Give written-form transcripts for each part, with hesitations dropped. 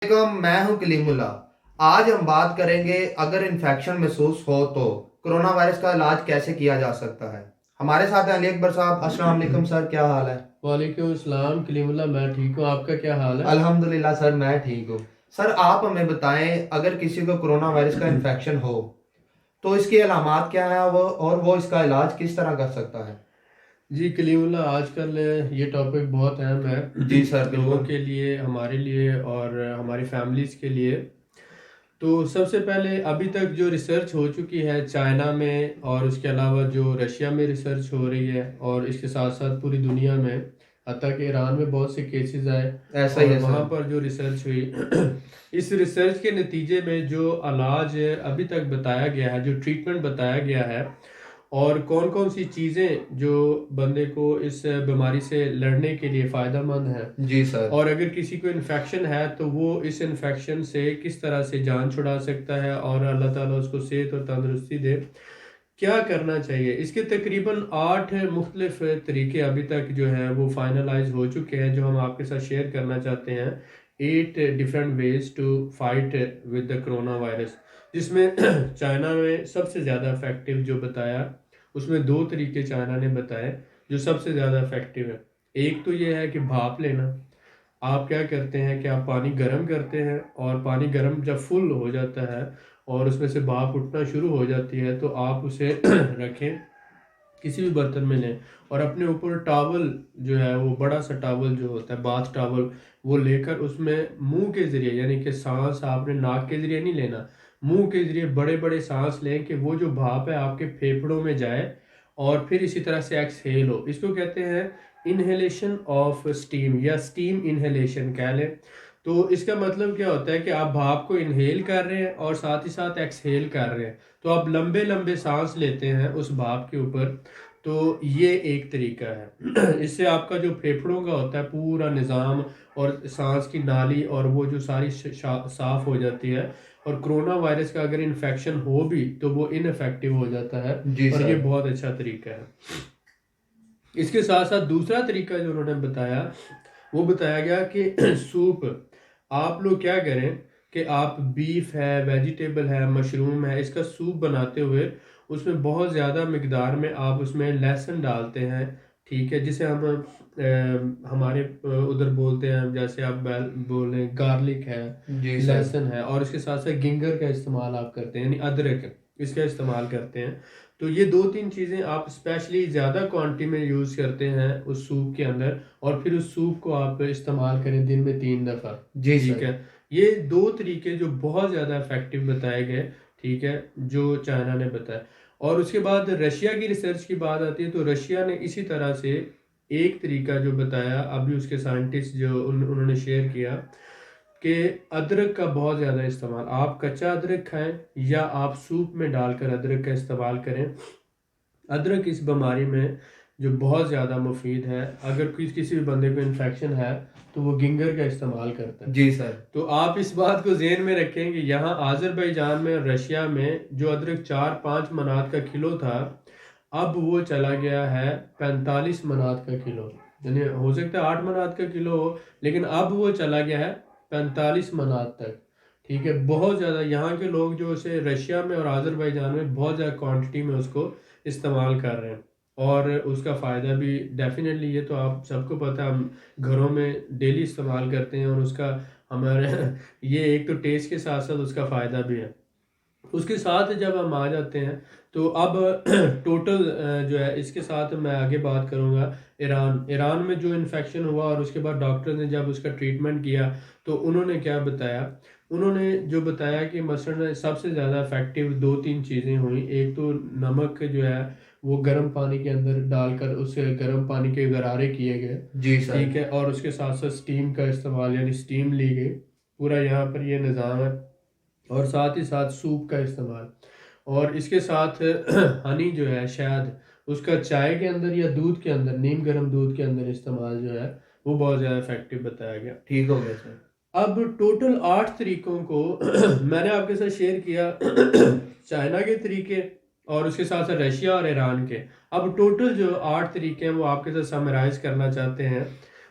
मैं हूं कलीमुल्ला। आज हम बात करेंगे अगर इन्फेक्शन महसूस हो तो कोरोना वायरस का इलाज कैसे किया जा सकता है। हमारे साथ हैं अली अकबर साहब। अस्सलाम वालेकुम सर, क्या हाल है? वालेकुम अस्सलाम कलीमुल्ला। मैं ठीक हूँ, आपका क्या हाल है? अल्हम्दुलिल्लाह सर, मैं ठीक हूँ। सर आप हमें बताएं, अगर किसी को कोरोना वायरस का इन्फेक्शन हो तो इसकी अलामात क्या है वो, और वो इसका इलाज किस तरह कर सकता है? जी कलीमुल्ला, आजकल ये टॉपिक बहुत अहम है जी सर, लोगों बिल्कुल। के लिए, हमारे लिए और हमारी फैमिलीज़ के लिए। तो सबसे पहले अभी तक जो रिसर्च हो चुकी है चाइना में, और उसके अलावा जो रशिया में रिसर्च हो रही है, और इसके साथ साथ पूरी दुनिया में, हत्ता कि ईरान में बहुत से केसेस आए ऐसा ही और है वहाँ सर। पर जो रिसर्च हुई इस रिसर्च के नतीजे में जो इलाज अभी तक बताया गया है, जो ट्रीटमेंट बताया गया है, और कौन कौन सी चीज़ें जो बंदे को इस बीमारी से लड़ने के लिए फ़ायदेमंद हैं, जी सर। और अगर किसी को इन्फेक्शन है तो वो इस इन्फेक्शन से किस तरह से जान छुड़ा सकता है और अल्लाह ताला उसको सेहत और तंदुरुस्ती दे, क्या करना चाहिए। इसके तकरीबन 8 मुख्तलिफ तरीके अभी तक जो है वो फाइनलाइज हो चुके हैं, जो हम आपके साथ शेयर करना चाहते हैं। 8 different ways to fight with the corona virus, जिसमें चाइना में सबसे ज़्यादा इफेक्टिव जो बताया, उसमें दो तरीके चाइना ने बताए जो सबसे ज़्यादा इफेक्टिव है। एक तो ये है कि भाप लेना। आप क्या करते हैं कि आप पानी गर्म करते हैं, और पानी गर्म जब फुल हो जाता है और उसमें से भाप उठना शुरू हो जाती है, तो आप उसे रखें, किसी भी बर्तन में लें, और अपने ऊपर टॉवल जो है, वो बड़ा सा टॉवल जो होता है, बाथ टॉवल, वो लेकर उसमें मुंह के जरिए, यानी कि सांस आपने नाक के जरिए नहीं लेना, मुंह के जरिए बड़े बड़े सांस लें कि वो जो भाप है आपके फेफड़ों में जाए, और फिर इसी तरह से एक्सहेल हो। इसको कहते हैं इनहेलेशन ऑफ स्टीम, या स्टीम इनहेलेशन कह लें। तो इसका मतलब क्या होता है कि आप भाप को इनहेल कर रहे हैं और साथ ही साथ एक्सहेल कर रहे हैं, तो आप लंबे लंबे सांस लेते हैं उस भाप के ऊपर। तो ये एक तरीका है इससे आपका जो फेफड़ों का होता है पूरा निज़ाम, और सांस की नाली और वो जो सारी साफ हो जाती है, और कोरोना वायरस का अगर इन्फेक्शन हो भी तो वो इनफेक्टिव हो जाता है। जी और ये सर। बहुत अच्छा तरीका है। इसके साथ साथ दूसरा तरीका जो उन्होंने बताया, वो बताया गया कि सूप। आप लोग क्या करें कि आप बीफ है, वेजिटेबल है, मशरूम है, इसका सूप बनाते हुए उसमें बहुत ज़्यादा मिकदार में आप उसमें लहसुन डालते हैं। ठीक है, जिसे हम हमारे उधर बोलते हैं, जैसे आप बोलें गार्लिक है, जी सर। लहसुन है, और इसके साथ साथ गिंगर का इस्तेमाल आप करते हैं, यानी अदरक, इसका इस्तेमाल करते हैं। तो ये दो तीन चीज़ें आप स्पेशली ज़्यादा क्वांटिटी में यूज़ करते हैं उस सूप के अंदर, और फिर उस सूप को आप इस्तेमाल करें दिन में 3 दफ़ा। जी ठीक सर। है, ये दो तरीके जो बहुत ज़्यादा इफेक्टिव बताए गए, ठीक है, जो चाइना ने बताया। और उसके बाद रशिया की रिसर्च की बात आती है, तो रशिया ने इसी तरह से एक तरीका जो बताया, अभी उसके साइंटिस्ट जो उन्होंने शेयर किया, कि अदरक का बहुत ज़्यादा इस्तेमाल, आप कच्चा अदरक खाएं या आप सूप में डालकर अदरक का इस्तेमाल करें। अदरक इस बीमारी में जो बहुत ज़्यादा मुफीद है, अगर किसी भी बंदे को इन्फेक्शन है तो वो गिंगर का इस्तेमाल करता है। जी सर। तो आप इस बात को ज़हन में रखें कि यहाँ आज़रबाईजान में और रशिया में जो अदरक 4-5 मनात का किलो था, अब वो चला गया है 45 मनात का किलो। यानी हो सकता है 8 मनात का किलो हो, लेकिन अब वो चला गया है 45 मनात तक। ठीक है, बहुत ज़्यादा यहाँ के लोग जो उसे रशिया में और आज़रबाईजान में बहुत ज़्यादा क्वांटिटी में उसको इस्तेमाल कर रहे हैं, और उसका फ़ायदा भी डेफिनेटली, ये तो आप सबको पता है, हम घरों में डेली इस्तेमाल करते हैं, और उसका हमारे ये एक तो टेस्ट के साथ साथ उसका फ़ायदा भी है। उसके साथ जब हम आ जाते हैं, तो अब टोटल जो है, इसके साथ मैं आगे बात करूंगा। ईरान ईरान में जो इन्फेक्शन हुआ और उसके बाद डॉक्टर ने जब उसका ट्रीटमेंट किया, तो उन्होंने क्या बताया, उन्होंने जो बताया कि मसलन सबसे ज़्यादा इफेक्टिव दो तीन चीज़ें हुई। एक तो नमक जो है वो गर्म पानी के अंदर डालकर उसे गर्म पानी के गरारे किए गए। जी सर। ठीक है, और उसके साथ साथ स्टीम का इस्तेमाल, यानी स्टीम ली गई। पूरा यहाँ पर ये निज़ाम है, और साथ ही साथ सूप का इस्तेमाल, और इसके साथ हनी जो है, शहद, उसका चाय के अंदर या दूध के अंदर, नीम गर्म दूध के अंदर इस्तेमाल जो है, वो बहुत ज़्यादा इफेक्टिव बताया गया। ठीक हो गया सर। अब टोटल 8 तरीकों को मैंने आपके साथ शेयर किया चाइना के तरीके, और उसके साथ साथ रशिया और ईरान के। अब टोटल जो 8 तरीके हैं वो आपके साथ समराइज करना चाहते हैं।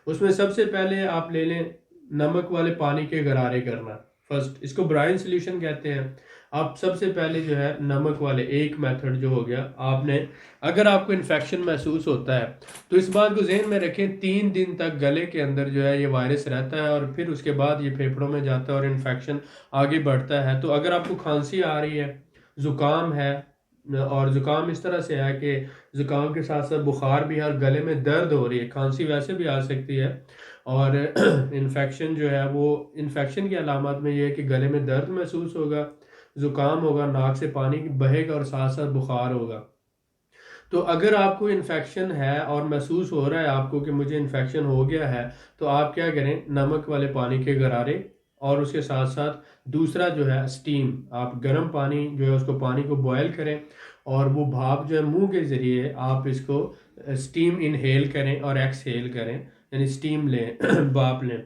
उसमें सबसे पहले आप ले लें नमक वाले पानी के गरारे करना। फर्स्ट इसको ब्राइन सोल्यूशन कहते हैं। आप सबसे पहले जो है नमक वाले एक मेथड जो हो गया, आपने अगर आपको इन्फेक्शन महसूस होता है तो इस बात को जहन में रखें, 3 दिन तक गले के अंदर जो है ये वायरस रहता है और फिर उसके बाद ये फेफड़ों में जाता है और इन्फेक्शन आगे बढ़ता है। तो अगर आपको खांसी आ रही है, ज़ुकाम है, और ज़ुकाम इस तरह से है कि ज़ुकाम के साथ साथ बुखार भी है और गले में दर्द हो रही है, खांसी वैसे भी आ सकती है, और इन्फेक्शन जो है वो, इन्फेक्शन की अलामत में ये है कि गले में दर्द महसूस होगा, ज़ुकाम होगा, नाक से पानी बहेगा और साथ साथ बुखार होगा। तो अगर आपको इन्फेक्शन है और महसूस हो रहा है आपको कि मुझे इन्फेक्शन हो गया है, तो आप क्या करें, नमक वाले पानी के गरारे और उसके साथ साथ दूसरा जो है स्टीम, आप गर्म पानी जो है उसको पानी को बॉयल करें और वो भाप जो है मुंह के ज़रिए आप इसको स्टीम इनहेल करें और एक्सहेल करें, यानी स्टीम लें भाप लें।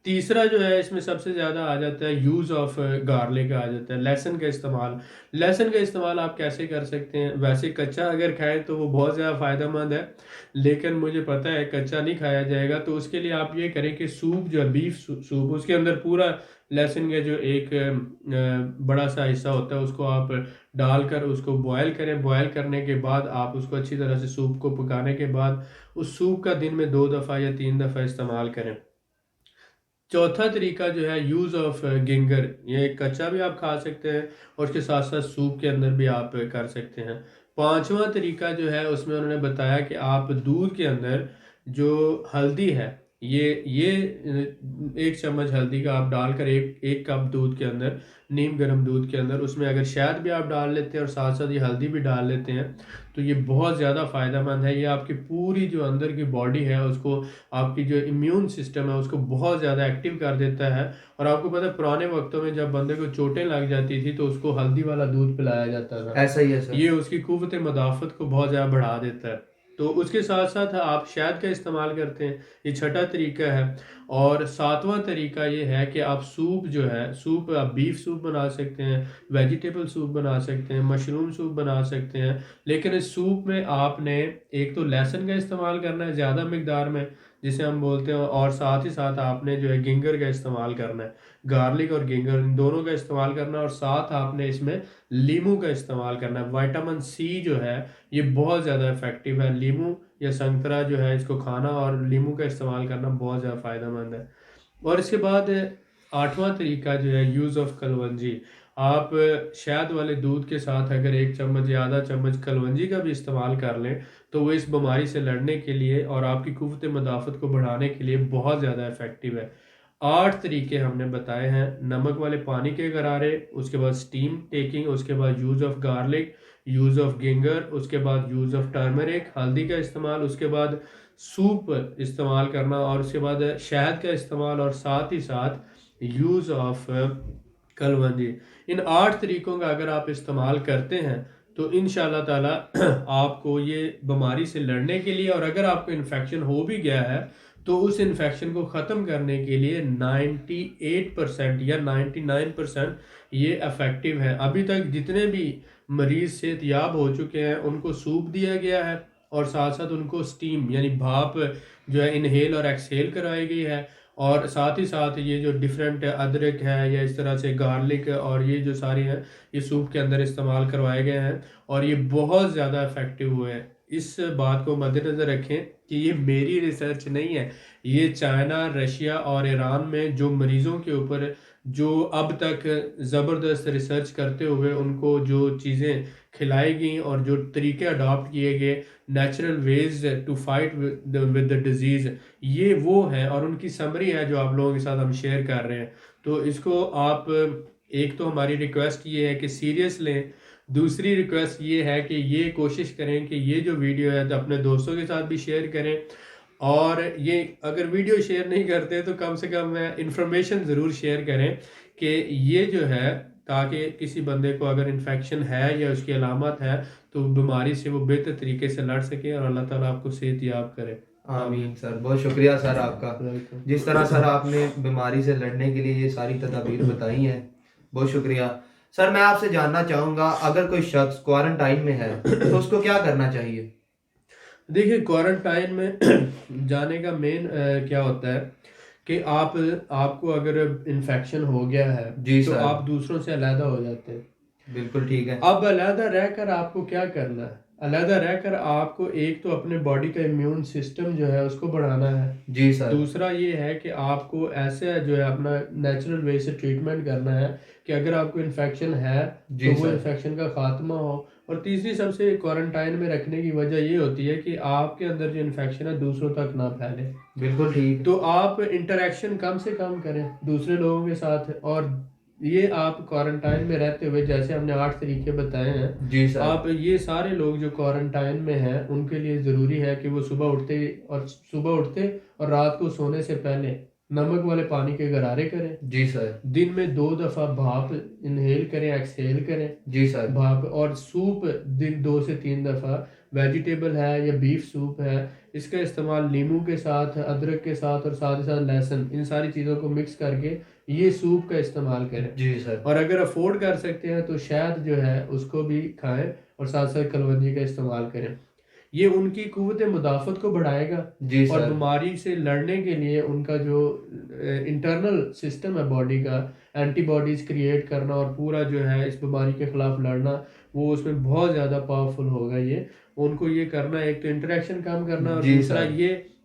तीसरा जो है इसमें सबसे ज़्यादा आ जाता है यूज़ ऑफ गार्लिक आ जाता है, लहसुन का इस्तेमाल। लहसुन का इस्तेमाल आप कैसे कर सकते हैं, वैसे कच्चा अगर खाएं तो वो बहुत ज़्यादा फ़ायदेमंद है, लेकिन मुझे पता है कच्चा नहीं खाया जाएगा, तो उसके लिए आप ये करें कि सूप जो है, बीफ सूप, उसके अंदर पूरा लहसुन का जो एक बड़ा सा हिस्सा होता है उसको आप डालकर उसको बॉयल करें। बॉयल करने के बाद आप उसको अच्छी तरह से सूप को पकाने के बाद उस सूप का दिन में 2 दफ़ा या 3 दफ़ा इस्तेमाल करें। चौथा तरीका जो है यूज़ ऑफ गिंगर, ये कच्चा भी आप खा सकते हैं और उसके साथ साथ सूप के अंदर भी आप कर सकते हैं। पांचवा तरीका जो है उसमें उन्होंने बताया कि आप दूध के अंदर जो हल्दी है, ये 1 चम्मच हल्दी का आप डालकर एक एक कप दूध के अंदर, नीम गर्म दूध के अंदर, उसमें अगर शहद भी आप डाल लेते हैं और साथ साथ ये हल्दी भी डाल लेते हैं तो ये बहुत ज़्यादा फ़ायदेमंद है। ये आपकी पूरी जो अंदर की बॉडी है उसको, आपकी जो इम्यून सिस्टम है उसको बहुत ज़्यादा एक्टिव कर देता है। और आपको पता है पुराने वक्तों में जब बंदे को चोटें लग जाती थी तो उसको हल्दी वाला दूध पिलाया जाता था, ऐसा ही है सर। ये उसकी कुव्वत मदाफ़त को बहुत ज़्यादा बढ़ा देता है। तो उसके साथ साथ आप शहद का इस्तेमाल करते हैं, ये छठा तरीका है। और सातवां तरीका ये है कि आप सूप जो है, सूप आप बीफ सूप बना सकते हैं, वेजिटेबल सूप बना सकते हैं, मशरूम सूप बना सकते हैं, लेकिन इस सूप में आपने एक तो लहसुन का इस्तेमाल करना है ज़्यादा मकदार में जिसे हम बोलते हैं, और साथ ही साथ आपने जो है गिंगर का इस्तेमाल करना है, गार्लिक और गिंगर इन दोनों का इस्तेमाल करना है, और साथ आपने इसमें लीमू का इस्तेमाल करना है। विटामिन सी जो है ये बहुत ज़्यादा इफेक्टिव है, लीमू या संतरा जो है इसको खाना और लीमू का इस्तेमाल करना बहुत ज़्यादा फ़ायदेमंद है। और इसके बाद आठवां तरीका जो है यूज़ ऑफ कलवंजी, आप शहद वाले दूध के साथ अगर 1 चम्मच या आधा चम्मच कलवंजी का भी इस्तेमाल कर लें तो वो इस बीमारी से लड़ने के लिए और आपकी कुव्वत मदाफ़त को बढ़ाने के लिए बहुत ज़्यादा इफेक्टिव है। 8 तरीके हमने बताए हैं, नमक वाले पानी के गरारे, उसके बाद स्टीम टेकिंग, उसके बाद use of garlic, use of ginger, उसके बाद यूज़ ऑफ टर्मरिक, हल्दी का इस्तेमाल, उसके बाद सूप इस्तेमाल करना, और उसके बाद शहद का इस्तेमाल, और साथ ही साथ यूज़ ऑफ कलवंजी। इन 8 तरीकों का अगर आप इस्तेमाल करते हैं तो इंशाल्लाह ताला आपको ये बीमारी से लड़ने के लिए, और अगर आपको इन्फेक्शन हो भी गया है तो उस इन्फेक्शन को ख़त्म करने के लिए 98% या 99% ये इफ़ेक्टिव है। अभी तक जितने भी मरीज़ सेहतयाब हो चुके हैं उनको सूप दिया गया है और साथ साथ उनको स्टीम यानी भाप जो है इनहेल और एक्सहेल कराई गई है, और साथ ही साथ ये जो डिफरेंट अदरक है या इस तरह से गार्लिक और ये जो सारे हैं ये सूप के अंदर इस्तेमाल करवाए गए हैं और ये बहुत ज़्यादा इफ़ेक्टिव हुए हैं। इस बात को मद्देनज़र रखें कि ये मेरी रिसर्च नहीं है, ये चाइना, रशिया और ईरान में जो मरीज़ों के ऊपर जो अब तक ज़बरदस्त रिसर्च करते हुए उनको जो चीज़ें खिलाई गई और जो तरीके अडॉप्ट किए गए, natural ways to fight with the disease, ये वो हैं और उनकी समरी है जो आप लोगों के साथ हम शेयर कर रहे हैं। तो इसको आप, एक तो हमारी रिक्वेस्ट ये है कि सीरियस लें, दूसरी रिक्वेस्ट ये है कि ये कोशिश करें कि ये जो वीडियो है तो अपने दोस्तों के साथ भी शेयर करें, और ये अगर वीडियो शेयर नहीं करते तो कम से कम इंफॉर्मेशन ज़रूर शेयर करें कि ये जो है, ताकि किसी बंदे को अगर इन्फेक्शन है या उसकी अलामत है तो बीमारी से वो बेहतर तरीके से लड़ सके और अल्लाह ताला आपको सेहतयाब करे। आमीन सर, बहुत शुक्रिया सर आपका। जिस तरह सर आपने बीमारी से लड़ने के लिए ये सारी तदाबीर बताई हैं, बहुत शुक्रिया सर। मैं आपसे जानना चाहूँगा, अगर कोई शख्स क्वारंटाइन में है तो उसको क्या करना चाहिए? देखिए, क्वारंटाइन में जाने का मेन क्या होता है कि आपको अगर इन्फेक्शन हो गया है जी तो सर। आप दूसरों से अलहदा हो जाते हैं। बिल्कुल ठीक है। अब अलहदा रहकर आपको क्या करना है? अलहदा रहकर आपको एक तो अपने बॉडी का इम्यून सिस्टम जो है उसको बढ़ाना है। जी सर। दूसरा ये है कि आपको ऐसे जो है अपना नेचुरल वे से ट्रीटमेंट करना है कि अगर आपको इन्फेक्शन है जी तो वो सर। इन्फेक्शन का खात्मा हो। और तीसरी सबसे क्वारंटाइन में रखने की वजह ये होती है कि आपके अंदर जो इन्फेक्शन है दूसरों तक ना फैले। बिल्कुल ठीक। तो आप इंटरेक्शन कम से कम करें दूसरे लोगों के साथ। और ये आप क्वारंटाइन में रहते हुए जैसे हमने 8 तरीके बताए हैं, जी सर। आप ये सारे लोग जो क्वारंटाइन में हैं उनके लिए ज़रूरी है कि वो सुबह उठते और रात को सोने से पहले नमक वाले पानी के गरारे करें। जी सर। दिन में 2 दफ़ा भाप इनहेल करें, एक्सहेल करें जी सर। भाप। और सूप दिन 2 से 3 दफ़ा, वेजिटेबल है या बीफ सूप है, इसका इस्तेमाल नींबू के साथ, अदरक के साथ और साथ ही साथ लहसुन, इन सारी चीज़ों को मिक्स करके ये सूप का इस्तेमाल करें। जी सर। और अगर अफोर्ड कर सकते हैं तो शहद जो है उसको भी खाएं और साथ साथ कलवंजी का इस्तेमाल करें। ये उनकी कुव्वत मुदाफ़त को बढ़ाएगा जी और सर। बीमारी से लड़ने के लिए उनका जो इंटरनल सिस्टम है बॉडी का, एंटीबॉडीज़ क्रिएट करना और पूरा जो है इस बीमारी के ख़िलाफ़ लड़ना, वो उसमें बहुत ज़्यादा पावरफुल होगा। ये उनको ये करना, एक तो इंटरेक्शन कम करना और जी दूसरा सर।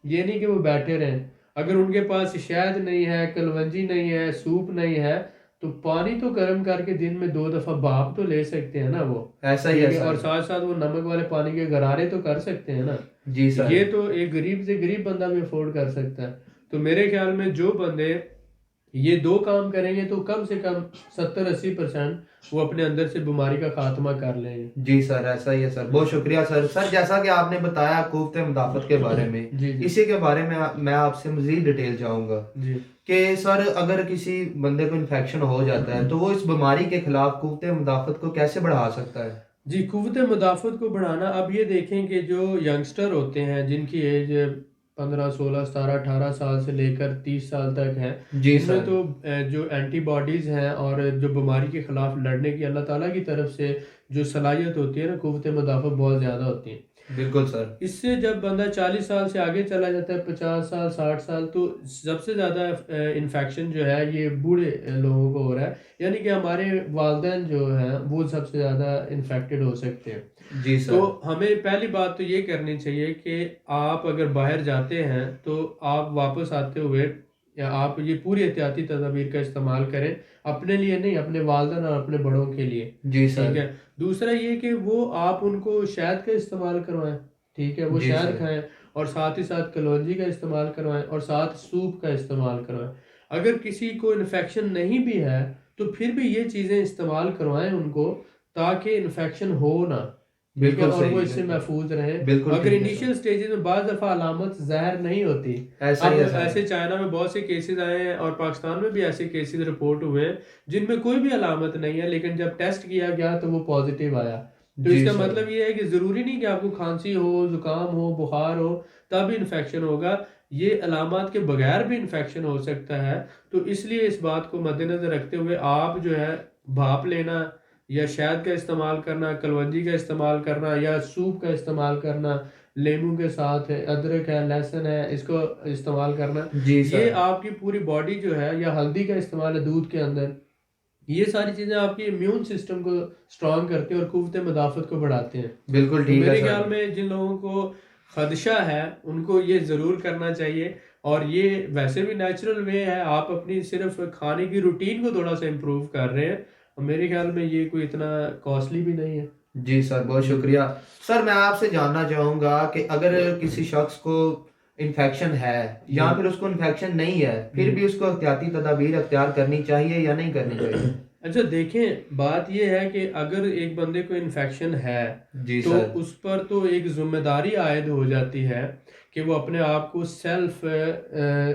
ये नहीं कि वो बैठे रहें। अगर उनके पास शहद नहीं है, कलवंजी नहीं है, सूप नहीं है, तो पानी तो गर्म करके दिन में 2 दफ़ा भाप तो ले सकते हैं ना वो। ऐसा ही ठीक है है, और सर। साथ साथ वो नमक वाले पानी के गरारे तो कर सकते हैं ना। जी सर। ये तो एक गरीब से गरीब बंदा भी अफोर्ड कर सकता है। तो मेरे ख्याल में जो बंदे ये 2 काम करेंगे तो कम से कम 70-80% वो अपने अंदर से बीमारी का खात्मा कर लेंगे। जी सर, ऐसा ही है सर। बहुत शुक्रिया सर। सर जैसा कि आपने बताया कुव्वत मुदाफ़त के बारे में, जी जी इसी के बारे में मैं आपसे मज़ीद डिटेल चाहूँगा जी कि सर अगर किसी बंदे को इन्फेक्शन हो जाता है तो वो इस बीमारी के खिलाफ कुव्वत मुदाफ़त को कैसे बढ़ा सकता है? जी। कुव्वत मुदाफ़त को बढ़ाना, अब ये देखें कि जो यंगस्टर होते हैं जिनकी एज 15, 16, 17, 18 साल से लेकर 30 साल तक है, जी इनमें सर। तो जो एंटीबॉडीज़ हैं और जो बीमारी के ख़िलाफ़ लड़ने की अल्लाह ताला की तरफ से जो सलाहियत होती है ना, कुव्वत मुदाफ़त बहुत ज़्यादा होती है। बिल्कुल सर। इससे जब बंदा 40 साल से आगे चला जाता है, 50 साल, 60 साल, तो सबसे ज़्यादा इन्फेक्शन जो है ये बूढ़े लोगों को हो रहा है। यानी कि हमारे वालिदैन जो हैं वो सबसे ज़्यादा इन्फेक्टेड हो सकते हैं। जी तो सर। हमें पहली बात तो ये करनी चाहिए कि आप अगर बाहर जाते हैं तो आप वापस आते हुए या आप ये पूरी एहतियाती तदाबीर का इस्तेमाल करें, अपने लिए नहीं, अपने वालिदैन और अपने बड़ों के लिए। जी ठीक सर। है। दूसरा ये कि वो आप उनको शहद का इस्तेमाल करवाएं। ठीक है, वो जी शहद सर। खाएं और साथ ही साथ कलौंजी का इस्तेमाल करवाएं और साथ सूप का इस्तेमाल करवाएं। अगर किसी को इन्फेक्शन नहीं भी है तो फिर भी ये चीज़ें इस्तेमाल करवाएं उनको, ताकि इन्फेक्शन हो ना। ठीक है, बिल्कुल और सही। वो इससे बिल्कुल। महफूज रहे। बिल्कुल अगर ठीक है सर। इनिशियल स्टेजेस में बाज़ दफ़ा अलामत ज़ाहिर नहीं होती। ऐसा ही अब है सर। ऐसे चाइना में बहुत से केसेस आए हैं और पाकिस्तान में भी ऐसे केसेस रिपोर्ट हुए हैं जिनमें कोई भी अलामत नहीं है, लेकिन जब टेस्ट किया गया तो वो पॉजिटिव आया। तो जी इसका सर। मतलब ये है कि ज़रूरी नहीं कि आपको खांसी हो, ज़ुकाम हो, बुखार हो तब इन्फेक्शन होगा। ये अलामत के बगैर भी इन्फेक्शन हो सकता है। तो इसलिए इस बात को मद्देनज़र रखते हुए आप जो है भाप लेना या शहद का इस्तेमाल करना, कलवंजी का इस्तेमाल करना या सूप का इस्तेमाल करना, लेमू के साथ है, अदरक है, लहसुन है, इसको इस्तेमाल करना, जी ये सर। आपकी पूरी बॉडी जो है, या हल्दी का इस्तेमाल है दूध के अंदर, ये सारी चीज़ें आपकी इम्यून सिस्टम को स्ट्रांग करते हैं और कुव्वत मुदाफ़त को बढ़ाते हैं। बिल्कुल तो ठीक है मेरे सर। ख्याल में जिन लोगों को खदशा है उनको ये ज़रूर करना चाहिए। और ये वैसे भी नेचुरल वे है, आप अपनी सिर्फ खाने की रूटीन को थोड़ा सा इम्प्रूव कर रहे हैं और मेरे ख्याल में ये कोई इतना कॉस्टली भी नहीं है। जी सर, बहुत जी शुक्रिया। सर मैं आपसे जानना चाहूँगा कि अगर किसी शख्स को इन्फेक्शन है जी या फिर उसको इन्फेक्शन नहीं है, फिर जी। भी उसको एहतियाती तदाबीर अख्तियार करनी चाहिए या नहीं करनी चाहिए? अच्छा देखें, बात यह है कि अगर एक बंदे को इन्फेक्शन है जी तो सर। उस पर तो एक जिम्मेदारी आयद हो जाती है कि वो अपने आप को सेल्फ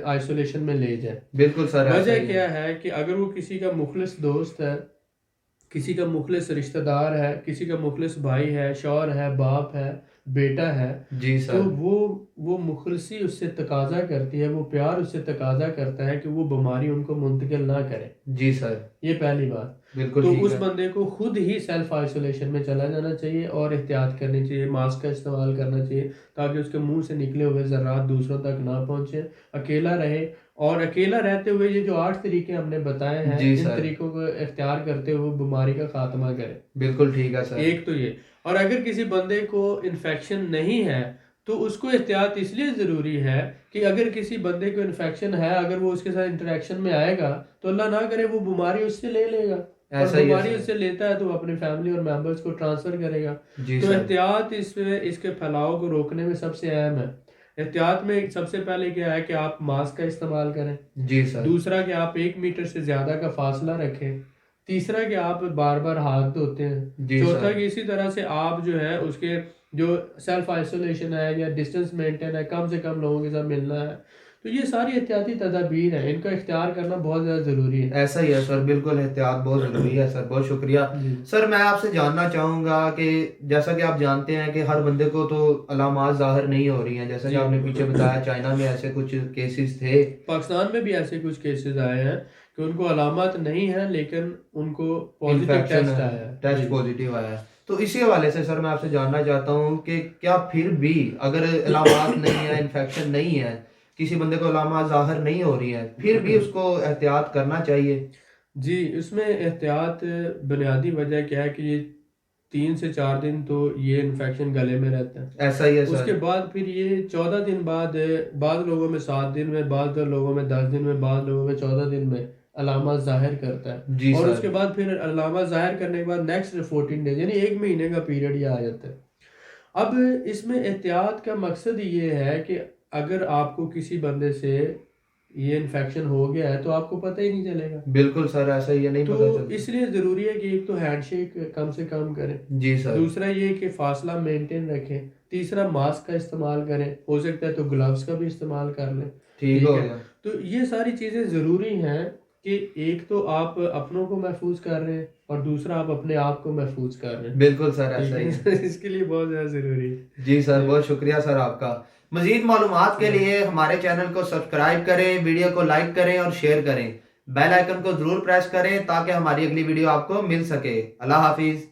आइसोलेशन में ले जाए। बिल्कुल सर, ऐसा वजह ही है। क्या है कि अगर वो किसी का मुखलिस दोस्त है, किसी का मुखलिस रिश्तेदार है, किसी का मुखलिस भाई है, शौहर है, बाप है, बेटा है, जी तो सर। वो मुखलसी उससे तकाजा करती है, वो प्यार उससे तकाजा करता है कि वो बीमारी उनको मुंतकिल ना करे। जी सर। ये पहली बात। बिल्कुल तो ठीक उस है। बंदे को खुद ही सेल्फ आइसोलेशन में चला जाना चाहिए और एहतियात करनी चाहिए, मास्क का इस्तेमाल करना चाहिए ताकि उसके मुंह से निकले हुए ज़रात दूसरों तक ना पहुंचे, अकेला रहे। और अकेला रहते हुए ये जो 8 तरीके हमने बताए हैं, जी इन सर, तरीकों को इख्तियार करते हुए बीमारी का खात्मा करें। बिल्कुल ठीक है सर। एक तो ये, और अगर किसी बंदे को इन्फेक्शन नहीं है तो उसको एहतियात इसलिए ज़रूरी है कि अगर किसी बंदे को इन्फेक्शन है, अगर वो उसके साथ इंटरेक्शन में आएगा तो अल्लाह ना करे वो बीमारी उससे ले लेगा, और ऐसा ही है बीमारी सर। उससे लेता है तो वो अपनी फैमिली और मेंबर्स को ट्रांसफ़र करेगा। जी तो सर। एहतियात इसमें इसके फैलाव को रोकने में सबसे अहम है। एहतियात में सबसे पहले क्या है कि आप मास्क का इस्तेमाल करें। जी सर। दूसरा कि आप 1 मीटर से ज़्यादा का फासला रखें। तीसरा कि आप बार बार हाथ धोते हैं। जी चौथा सर। कि इसी तरह से आप जो है उसके जो सेल्फ आइसोलेशन है या डिस्टेंस मेंटेन है, कम से कम लोगों के साथ मिलना है। तो ये सारी एहतियाती तदाबीर हैं, इनका इख्तियार करना बहुत ज़्यादा ज़रूरी है। ऐसा ही है सर, बिल्कुल एहतियात बहुत ज़रूरी है सर, बहुत शुक्रिया। जी। सर मैं आपसे जानना चाहूँगा कि जैसा कि आप जानते हैं कि हर बंदे को तो अलामात ज़ाहिर नहीं हो रही हैं, जैसा कि जी आपने पीछे बिल्कुल। बताया चाइना में ऐसे कुछ केसेस थे। पाकिस्तान में भी ऐसे कुछ केसेस आए हैं कि उनको अलामत नहीं है लेकिन उनको पॉजिटिव इन्फेक्शन टेस्ट है, आया है। टेस्ट जी। पॉजिटिव आया है। तो इसी हवाले से सर मैं आपसे जानना चाहता हूँ कि क्या फिर भी अगर अलामात नहीं है, इन्फेक्शन नहीं है, किसी बंदे को अलामात ज़ाहिर नहीं हो रही हैं, फिर भी उसको एहतियात करना चाहिए? जी, इसमें एहतियात बुनियादी वजह क्या है कि ये 3 से 4 दिन तो ये इन्फेक्शन गले में रहता है। ऐसा ही है उसके सर। बाद फिर ये 14 दिन बाद, बाद लोगों में 7 दिन में, बाद लोगों में 10 दिन में, बाद लोगों में 14 दिन में अलामत ज़ाहिर करता है। जी और सर। उसके बाद फिर अलामत ज़ाहिर करने के बाद नेक्स्ट 14 डेज यानी 1 महीने का पीरियड ये आ जाता है। अब इसमें एहतियात का मकसद ये है कि अगर आपको किसी बंदे से ये इन्फेक्शन हो गया है तो आपको पता ही नहीं चलेगा। बिल्कुल सर, ऐसा ही है, नहीं तो पता चलता। इसलिए ज़रूरी है कि एक तो हैंडशेक कम से कम करें। जी सर। दूसरा ये कि फासला मेंटेन रखें। तीसरा मास्क का इस्तेमाल करें, हो सकता है तो ग्लव्स का भी इस्तेमाल कर लें। ठीक ठीक हो है, गया। तो ये सारी चीज़ें ज़रूरी हैं कि एक तो आप अपनों को महफूज कर रहे हैं और दूसरा आप अपने आप को महफूज कर रहे हैं। बिल्कुल सर, ठीक ऐसा ही है। है इसके लिए बहुत ज़्यादा ज़रूरी है। जी सर, जी। बहुत शुक्रिया सर आपका। मजीद मालूमात के लिए हमारे चैनल को सब्सक्राइब करें, वीडियो को लाइक करें और शेयर करें। बेल आइकन को जरूर प्रेस करें ताकि हमारी अगली वीडियो आपको मिल सके। अल्लाह हाफिज।